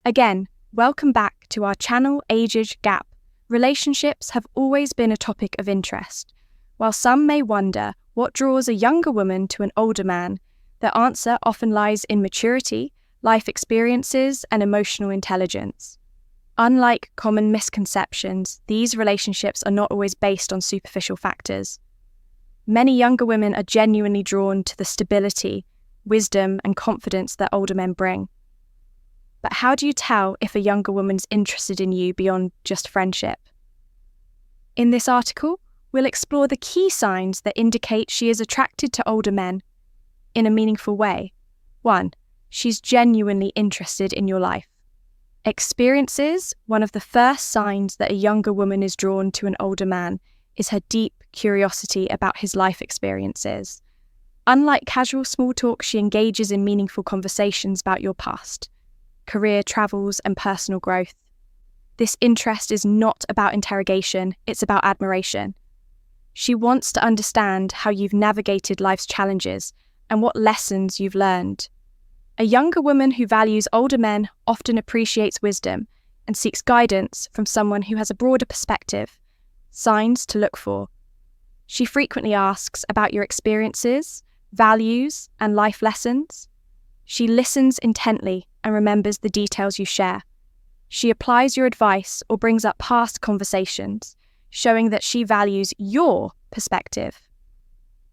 Again, welcome back to our channel Age Gap. Relationships have always been a topic of interest. While some may wonder what draws a younger woman to an older man, the answer often lies in maturity, life experiences, and emotional intelligence. Unlike common misconceptions, these relationships are not always based on superficial factors. Many younger women are genuinely drawn to the stability, wisdom, and confidence that older men bring. But how do you tell if a younger woman's interested in you beyond just friendship? In this article, we'll explore the key signs that indicate she is attracted to older men in a meaningful way. 1. She's genuinely interested in your life. Experiences, one of the first signs that a younger woman is drawn to an older man, is her deep curiosity about his life experiences. Unlike casual small talk, she engages in meaningful conversations about your past, career, travels, and personal growth. This interest is not about interrogation, it's about admiration. She wants to understand how you've navigated life's challenges and what lessons you've learned. A younger woman who values older men often appreciates wisdom and seeks guidance from someone who has a broader perspective. Signs to look for. She frequently asks about your experiences, values, and life lessons. She listens intently and remembers the details you share. She applies your advice or brings up past conversations, showing that she values your perspective.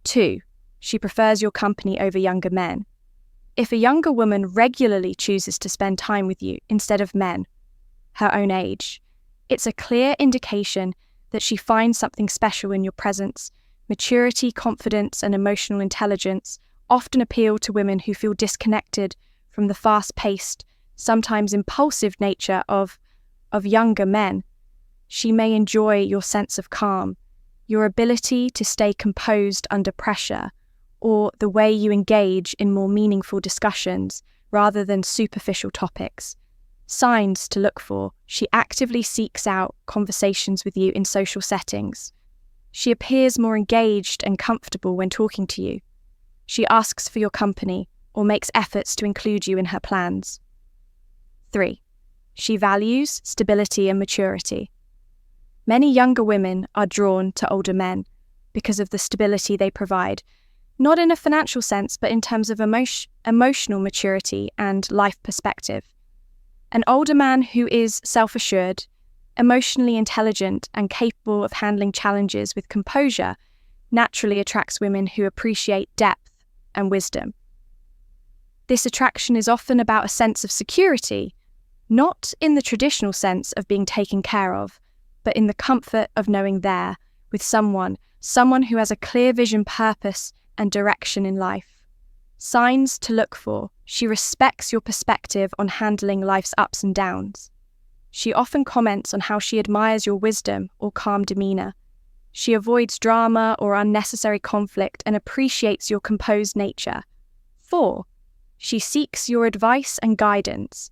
2. She prefers your company over younger men. If a younger woman regularly chooses to spend time with you instead of men her own age, it's a clear indication that she finds something special in your presence. Maturity, confidence, and emotional intelligence often appeal to women who feel disconnected from the fast-paced, sometimes impulsive nature of younger men. She may enjoy your sense of calm, your ability to stay composed under pressure, or the way you engage in more meaningful discussions rather than superficial topics. Signs to look for. She actively seeks out conversations with you in social settings. She appears more engaged and comfortable when talking to you. She asks for your company or makes efforts to include you in her plans. 3. She values stability and maturity. Many younger women are drawn to older men because of the stability they provide, not in a financial sense, but in terms of emotional maturity and life perspective. An older man who is self-assured, emotionally intelligent, and capable of handling challenges with composure naturally attracts women who appreciate depth and wisdom. This attraction is often about a sense of security, not in the traditional sense of being taken care of, but in the comfort of knowing they're with someone who has a clear vision, purpose, and direction in life. Signs to look for. She respects your perspective on handling life's ups and downs. She often comments on how she admires your wisdom or calm demeanor. She avoids drama or unnecessary conflict and appreciates your composed nature. 4. She seeks your advice and guidance.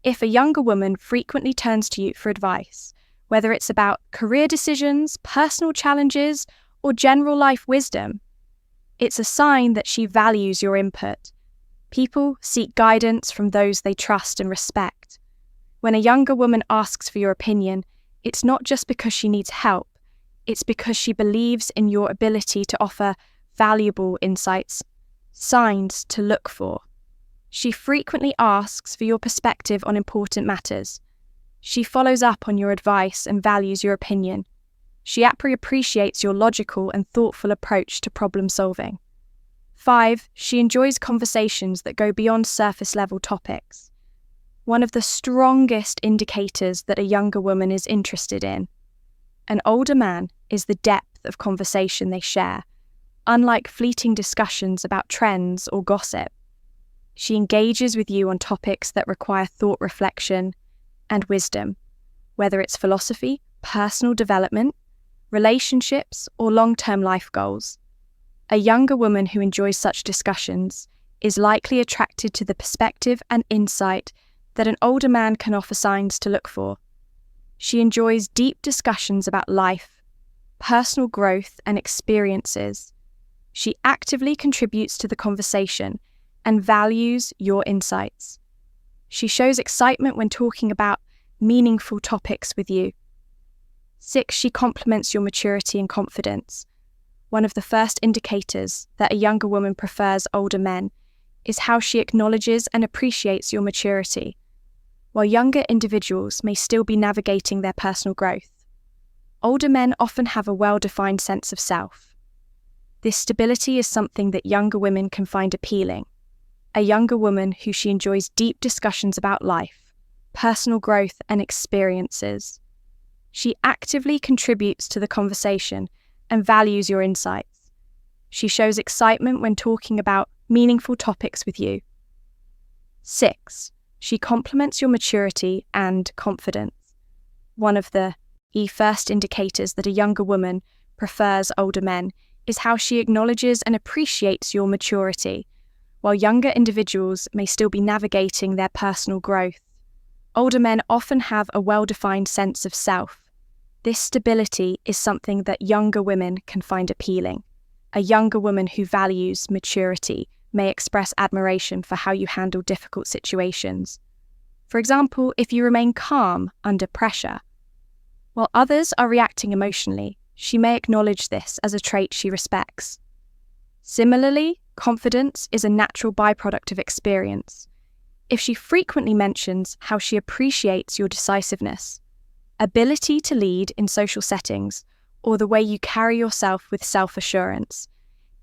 If a younger woman frequently turns to you for advice, whether it's about career decisions, personal challenges, or general life wisdom, it's a sign that she values your input. People seek guidance from those they trust and respect. When a younger woman asks for your opinion, it's not just because she needs help, it's because she believes in your ability to offer valuable insights. Signs to look for. She frequently asks for your perspective on important matters. She follows up on your advice and values your opinion. She appreciates your logical and thoughtful approach to problem solving. 5. She enjoys conversations that go beyond surface-level topics. One of the strongest indicators that a younger woman is interested in an older man is the depth of conversation they share. Unlike fleeting discussions about trends or gossip, she engages with you on topics that require thought, reflection, and wisdom, whether it's philosophy, personal development, relationships, or long-term life goals. A younger woman who enjoys such discussions is likely attracted to the perspective and insight that an older man can offer. Signs to look for. She enjoys deep discussions about life, personal growth, and experiences. She actively contributes to the conversation and values your insights. She shows excitement when talking about meaningful topics with you. 6. She compliments your maturity and confidence. One of the first indicators that a younger woman prefers older men is how she acknowledges and appreciates your maturity. While younger individuals may still be navigating their personal growth, older men often have a well-defined sense of self. This stability is something that younger women can find appealing. A younger woman who she enjoys deep discussions about life, personal growth, and experiences. She actively contributes to the conversation and values your insights. She shows excitement when talking about meaningful topics with you. 6. She compliments your maturity and confidence. One of the first indicators that a younger woman prefers older men is how she acknowledges and appreciates your maturity. While younger individuals may still be navigating their personal growth, older men often have a well-defined sense of self. This stability is something that younger women can find appealing. A younger woman who values maturity may express admiration for how you handle difficult situations. For example, if you remain calm under pressure. While others are reacting emotionally, she may acknowledge this as a trait she respects. Similarly, confidence is a natural byproduct of experience. If she frequently mentions how she appreciates your decisiveness, ability to lead in social settings, or the way you carry yourself with self-assurance,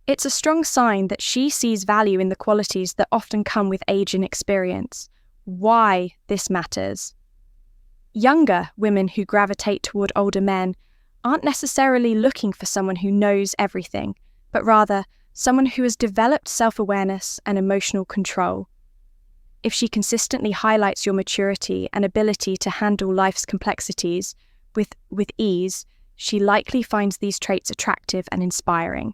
it's a strong sign that she sees value in the qualities that often come with age and experience. Why this matters. Younger women who gravitate toward older men aren't necessarily looking for someone who knows everything, but rather someone who has developed self-awareness and emotional control. If she consistently highlights your maturity and ability to handle life's complexities with ease, she likely finds these traits attractive and inspiring.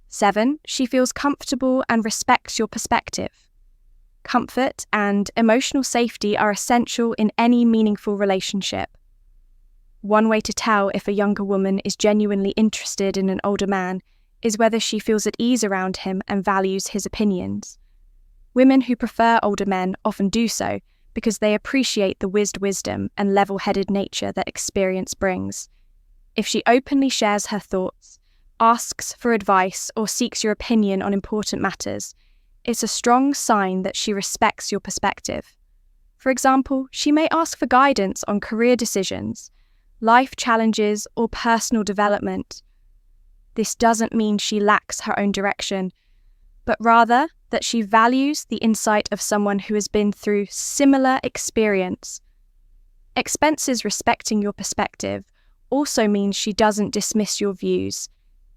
7. She feels comfortable and respects your perspective. Comfort and emotional safety are essential in any meaningful relationship. One way to tell if a younger woman is genuinely interested in an older man is whether she feels at ease around him and values his opinions. Women who prefer older men often do so because they appreciate the wisdom and level-headed nature that experience brings. If she openly shares her thoughts, asks for advice, or seeks your opinion on important matters, it's a strong sign that she respects your perspective. For example, she may ask for guidance on career decisions, life challenges, or personal development. This doesn't mean she lacks her own direction, but rather that she values the insight of someone who has been through similar experience. Expenses respecting your perspective also means she doesn't dismiss your views.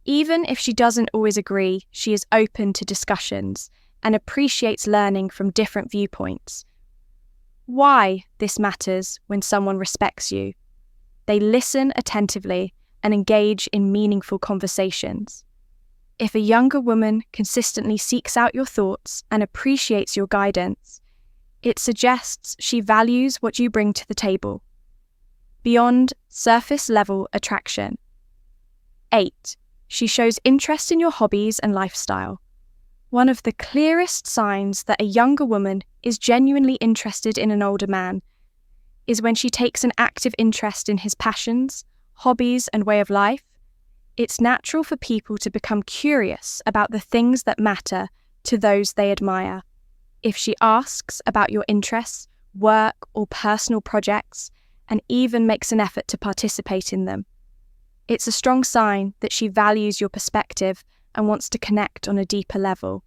Even if she doesn't always agree, she is open to discussions and appreciates learning from different viewpoints. Why this matters when someone respects you. They listen attentively and engage in meaningful conversations. If a younger woman consistently seeks out your thoughts and appreciates your guidance, it suggests she values what you bring to the table, beyond surface-level attraction. 8. She shows interest in your hobbies and lifestyle. One of the clearest signs that a younger woman is genuinely interested in an older man is when she takes an active interest in his passions, hobbies, and way of life. It's natural for people to become curious about the things that matter to those they admire. If she asks about your interests, work, or personal projects, and even makes an effort to participate in them, it's a strong sign that she values your perspective and wants to connect on a deeper level.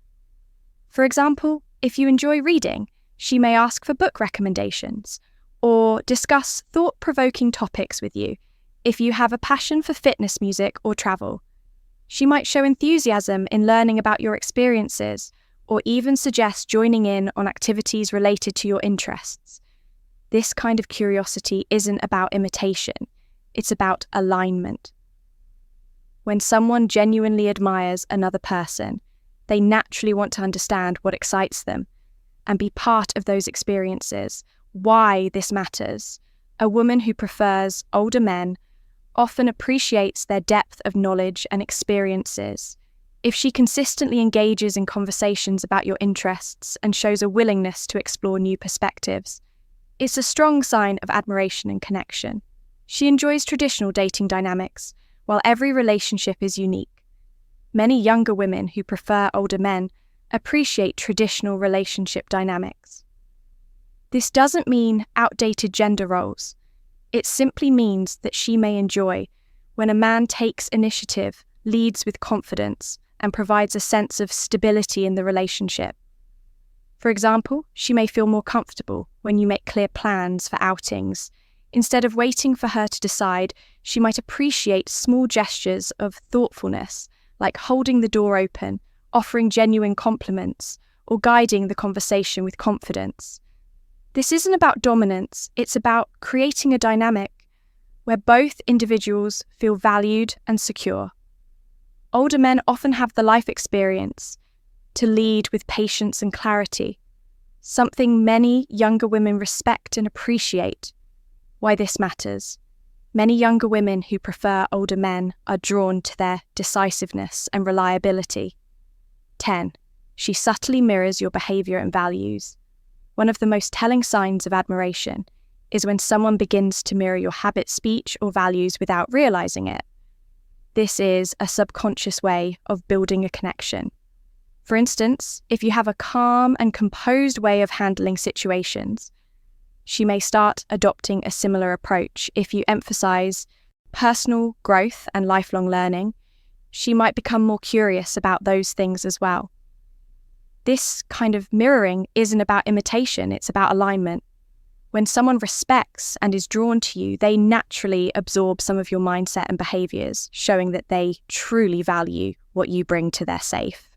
For example, if you enjoy reading, she may ask for book recommendations or discuss thought-provoking topics with you. If you have a passion for fitness, music, or travel, she might show enthusiasm in learning about your experiences or even suggest joining in on activities related to your interests. This kind of curiosity isn't about imitation, it's about alignment. When someone genuinely admires another person, they naturally want to understand what excites them and be part of those experiences. Why this matters. A woman who prefers older men often appreciates their depth of knowledge and experiences. If she consistently engages in conversations about your interests and shows a willingness to explore new perspectives, it's a strong sign of admiration and connection. She enjoys traditional dating dynamics, while every relationship is unique. Many younger women who prefer older men appreciate traditional relationship dynamics. This doesn't mean outdated gender roles. It simply means that she may enjoy when a man takes initiative, leads with confidence, and provides a sense of stability in the relationship. For example, she may feel more comfortable when you make clear plans for outings. Instead of waiting for her to decide, she might appreciate small gestures of thoughtfulness, like holding the door open, offering genuine compliments, or guiding the conversation with confidence. This isn't about dominance, it's about creating a dynamic where both individuals feel valued and secure. Older men often have the life experience to lead with patience and clarity, something many younger women respect and appreciate. Why this matters. Many younger women who prefer older men are drawn to their decisiveness and reliability. 10. She subtly mirrors your behavior and values. One of the most telling signs of admiration is when someone begins to mirror your habit, speech, or values without realizing it. This is a subconscious way of building a connection. For instance, if you have a calm and composed way of handling situations, she may start adopting a similar approach. If you emphasize personal growth and lifelong learning, she might become more curious about those things as well. This kind of mirroring isn't about imitation, it's about alignment. When someone respects and is drawn to you, they naturally absorb some of your mindset and behaviors, showing that they truly value what you bring to their safe.